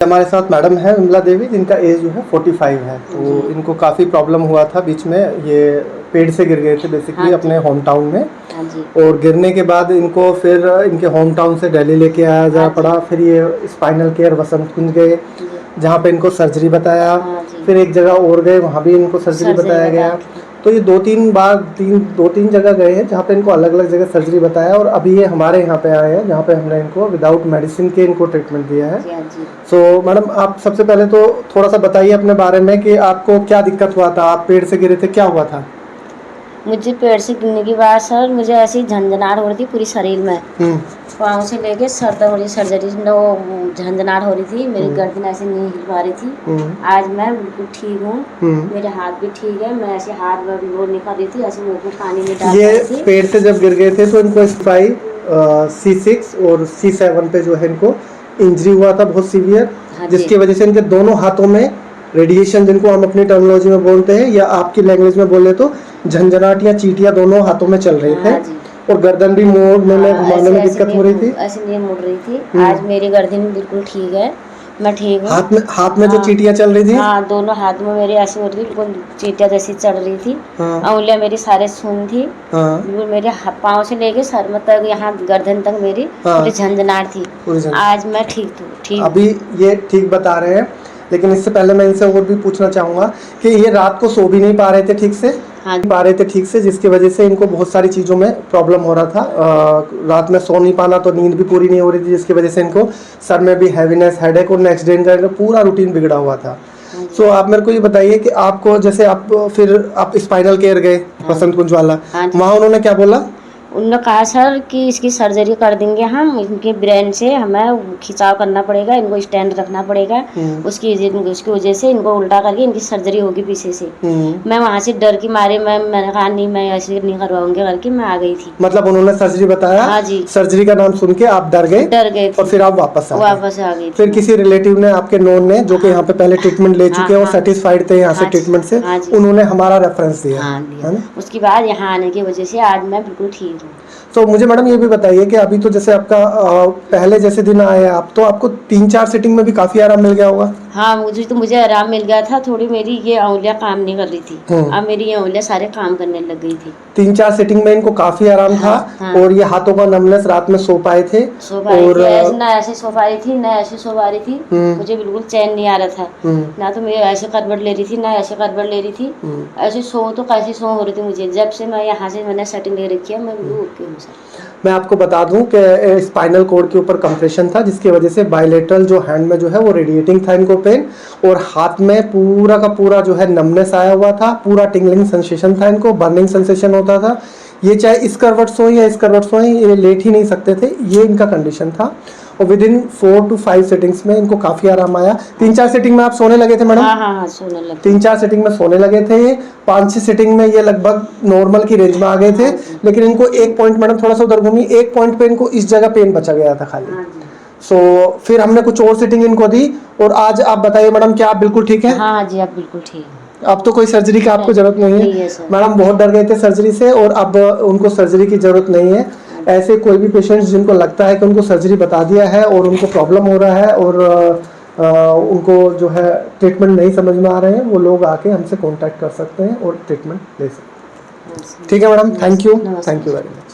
हमारे साथ मैडम है विमला देवी, जिनका एज जो है 45 है। तो इनको काफ़ी प्रॉब्लम हुआ था बीच में, ये पेड़ से गिर गए थे बेसिकली अपने होम टाउन में। और गिरने के बाद इनको फिर इनके होम टाउन से दिल्ली लेके आया जा पड़ा। फिर ये स्पाइनल केयर वसंत कुंज गए, जहाँ पे इनको सर्जरी बताया। फिर एक जगह और गए, वहाँ भी इनको सर्जरी बताया गया। तो ये दो तीन जगह गए हैं, जहाँ पे इनको अलग अलग जगह सर्जरी बताया। और अभी ये हमारे यहाँ पे आए हैं, जहाँ पे हमने इनको विदाउट मेडिसिन के इनको ट्रीटमेंट दिया है। सो मैडम, आप सबसे पहले तो थोड़ा सा बताइए अपने बारे में कि आपको क्या दिक्कत हुआ था, आप पेड़ से गिरे थे, क्या हुआ था? मुझे पेड़ से गिरने के बाद सर मुझे ऐसी झंझनाहट हो रही थी पूरी शरीर में, पाँव से लेके सर तक मुझे सर्जरी झंझनाहट हो रही थी। मेरी गर्दन ऐसे नहीं हिल पा रही थी। आज मैं बिल्कुल ठीक हूँ, मेरे हाथ भी ठीक है। मैं ऐसे हाथ वो नहीं कर रही थी, ऐसे मुँह में पानी नहीं डाल रही थी। ये पेड़ से जब गिर गए थे तो इनको C5, C6 और C7 पे जो है इनको इंजरी हुआ था बहुत सीवियर, जिसकी वजह से इनके दोनों हाथों में रेडिएशन, जिनको हम अपनी टर्मिनोलॉजी में बोलते हैं या आपकी लैंग्वेज में बोले तो झंझनाहट या चींटियां, दोनों हाथों में चल रहे थे। और गर्दन भी मोड़ने में घुमाने में दिक्कत हो रही थी, ऐसे नहीं मुड़ रही थी। आज मेरी गर्दन बिल्कुल ठीक है, मैं ठीक हूँ। हाथ में जो चींटियां चल रही थी, हाँ, दोनों हाथ में मेरे ऐसी हो रही थी, बिल्कुल चींटियां जैसी चल रही थी। उंगलियां मेरी सारे सुन थी, बिल्कुल मेरे पाँव से लेके सर तक, यहाँ गर्दन तक मेरी पूरी झंझनाहट थी। आज मैं ठीक। अभी ये ठीक बता रहे हैं, लेकिन इससे पहले मैं इनसे और भी पूछना चाहूँगा कि ये रात को सो भी नहीं पा रहे थे ठीक से, जिसकी वजह से इनको बहुत सारी चीज़ों में प्रॉब्लम हो रहा था। रात में सो नहीं पाना, तो नींद भी पूरी नहीं हो रही थी, जिसकी वजह से इनको सर में भी हैवीनेस, हेडेक, और नेक्स्ट डे इनका पूरा रूटीन बिगड़ा हुआ था। सो आप मेरे को ये बताइए कि आपको, जैसे आप स्पाइनल केयर गए वसंत कुंज वाला, वहाँ उन्होंने क्या बोला? उन्होंने कहा सर कि इसकी सर्जरी कर देंगे हम, इनके ब्रेन से हमें खिंचाव करना पड़ेगा, इनको स्टैंड रखना पड़ेगा। उसकी वजह से इनको उल्टा करके इनकी सर्जरी होगी पीछे से। मैं वहाँ से डर की मारे मैंने कहा नहीं, मैं ऐसे नहीं करवाऊंगी करके मैं आ गई थी। मतलब उन्होंने सर्जरी बताया? हाँ जी। सर्जरी का नाम सुन के आप डर गए और फिर आप वापस आ गई। फिर किसी रिलेटिव ने, आपके नोन ने, जो कि यहाँ पे पहले ट्रीटमेंट ले चुके हैं और सेटिस्फाइड थे यहाँ से ट्रीटमेंट से, उन्होंने हमारा रेफरेंस दिया, है ना? उसके बाद यहाँ आने की वजह से आज मैं बिल्कुल ठीक। तो मुझे मैडम ये भी बताइए कि अभी तो जैसे आपका पहले जैसे दिन आए आप, तो आपको 3-4 सिटिंग में भी काफी आराम मिल गया होगा? हाँ, मुझे आराम मिल गया था। थोड़ी मेरी ये उंगलियां काम नहीं कर रही थी, अब मेरी ये उंगलियां सारे काम करने लग गई थी। 3-4 सिटिंग में इनको काफी आराम था। और ये हाथों का नमनेस, रात में सो पाए थे और ना ऐसे सो पा रही थी, ना ऐसे सो पा रही थी। मुझे बिल्कुल चैन नहीं आ रहा था, ना तो मैं ऐसे करवट ले रही थी, ना ऐसे करवट ले रही थी। ऐसे सो तो कैसे सो हो रही थी मुझे। जब से मैं यहाँ से मैंने सेटिंग ले रखी है, मैं बिल्कुल ओके हूँ सर। मैं आपको बता दूं कि स्पाइनल कॉर्ड के ऊपर कंप्रेशन था, जिसकी वजह से बायलेटरल जो हैंड में जो है वो रेडिएटिंग था इनको पेन, और हाथ में पूरा का पूरा जो है नमनेस आया हुआ था, पूरा टिंगलिंग सेंसेशन था इनको, बर्निंग सेंसेशन होता था। ये चाहे इस करवट सोए या इस करवट सोए, ये लेट ही नहीं सकते थे, ये इनका कंडीशन था। और विद इन 4 to 5 सिटिंग्स में इनको काफी आराम आया। 3-4 सिटिंग में आप सोने लगे थे मैडम? हाँ, सोने लगे। 3-4 सिटिंग में सोने लगे थे। 5-6 सिटिंग में ये लगभग नॉर्मल की रेंज में आ गए थे। लेकिन इनको एक पॉइंट, मैडम थोड़ा सा उधर घूमी, एक पॉइंट पे इनको इस जगह पेन बचा गया था खाली। सो फिर हमने कुछ और सिटिंग इनको दी, और आज आप बताइए मैडम, क्या आप बिल्कुल ठीक है? हाँ जी, आप बिल्कुल ठीक है। अब तो कोई सर्जरी की आपको जरूरत नहीं है मैडम। बहुत डर गए थे सर्जरी से, और अब उनको सर्जरी की जरूरत नहीं है। ऐसे कोई भी पेशेंट्स जिनको लगता है कि उनको सर्जरी बता दिया है और उनको प्रॉब्लम हो रहा है और उनको जो है ट्रीटमेंट नहीं समझ में आ रहे हैं, वो लोग आके हमसे कांटेक्ट कर सकते हैं और ट्रीटमेंट ले सकते हैं। ठीक है madam, thank you very much.